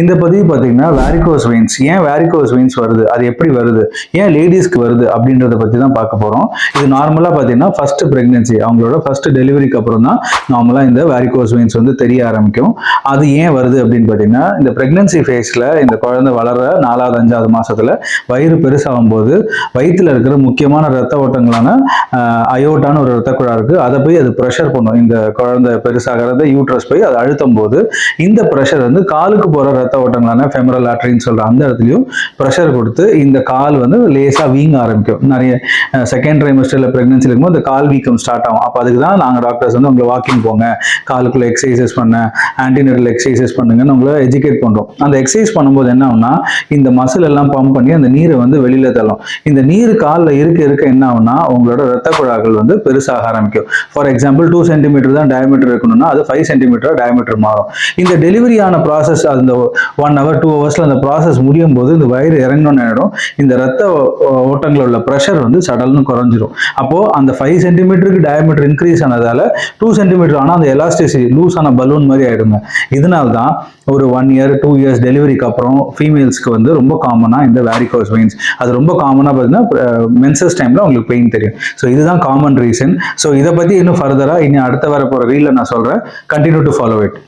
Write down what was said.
இந்த பதிவு பார்த்தீங்கன்னா வேரிகோஸ் வெயின்ஸ், ஏன் வேரிகோஸ் வெயின்ஸ் வருது, அது எப்படி வருது, ஏன் லேடிஸ்க்கு வருது அப்படின்றத பற்றி தான் பார்க்க போகிறோம். இது நார்மலாக பார்த்தீங்கன்னா ஃபர்ஸ்ட் பிரெக்னன்சி, அவங்களோட ஃபர்ஸ்ட் டெலிவரிக்கு அப்புறம் தான் நார்மலாக இந்த வேரிகோஸ் வெயின்ஸ் வந்து தெரிய ஆரம்பிக்கும். அது ஏன் வருது அப்படின்னு பார்த்தீங்கன்னா, இந்த பிரெக்னன்சி ஃபேஸில் இந்த குழந்தை வளர 4வது 5வது மாசத்துல வயிறு பெருசாகும் போது வயிற்றுல இருக்கிற முக்கியமான ரத்த ஓட்டங்களான அயோட்டான ஒரு ரத்த குழா இருக்கு, அதை போய் அது ப்ரெஷர் பண்ணும். இந்த குழந்தை பெருசாகிறத யூட்ரஸ் போய் அதை அழுத்தும் போது இந்த ப்ரெஷர் வந்து காலுக்கு போகிற ரத்த ஓட்டங்களான ஃபெமரல் ஆர்டரின்னு சொல்ற அந்த இடத்துலையும் ப்ரெஷர் கொடுத்து இந்த கால் வந்து லேசாக வீங்க ஆரம்பிக்கும். நிறைய செகண்ட் ட்ரைமஸ்டரில் ப்ரெக்னன்சி இருக்கும்போது இந்த கால் வீக்கம் ஸ்டார்ட் ஆகும். அப்போ அதுக்கு தான் நாங்கள் டாக்டர்ஸ் வந்து உங்களை வாக்கிங் போங்க, காலுக்குள்ள எக்ஸசைசஸ் பண்ண, ஆன்டினேட்டல் எக்ஸசைசஸ் பண்ணுங்கன்னு உங்களை எஜுகேட் பண்ணுறோம். அந்த எக்ஸசைஸ் பண்ணும்போது என்ன ஆகும்னா இந்த மசில் எல்லாம் பம்ப் பண்ணி அந்த நீரை வந்து வெளியில தள்ளும். இந்த நீர் காலில் இருக்க இருக்க என்ன ஆகும்னா உங்களோட ரத்த குழாய்கள் வந்து பெருசாக ஆரம்பிக்கும். ஃபார் எக்ஸாம்பிள் 2 சென்டிமீட்டர் தான் டயமீட்டர் இருக்கணும்னா அது 5 சென்டிமீட்டர் டயமீட்டர் மாறும். இந்த டெலிவரியான ப்ராசஸ் அந்த 1 hour 2 hours அந்த ப்ராசஸ் முடியும் போது இந்த வயிறு இறங்கணும்னு ஆயிடும். இந்த ரத்த ஓட்டங்களில் உள்ள ப்ரெஷர் வந்து சடல்னு குறைஞ்சிரும். அப்போ அந்த 5 சென்டிமீட்டருக்கு டயமீட்டர் இன்க்ரீஸ் ஆனதால 2 சென்டிமீட்டர் ஆனால் அந்த எலாஸ்டிசிட்டி லூஸ் ஆன பலூன் மாதிரி ஆயிடுங்க. இதனால தான் ஒரு 1 year 2 years டெலிவரிக்கு அப்புறம் ஃபீமேல்ஸ்க்கு வந்து ரொம்ப காமனாக இந்த வேரிகோஸ் வெயின்ஸ், அது ரொம்ப காமனாக பார்த்தீங்கன்னா மென்சஸ் டைமில் உங்களுக்கு பெயின் தெரியும். ஸோ இதுதான் காமன் ரீசன். ஸோ இதை பற்றி இன்னும் ஃபர்தராக இன்னும் அடுத்த வர போகிற ரீலில் நான் சொல்கிறேன். Continue to follow it.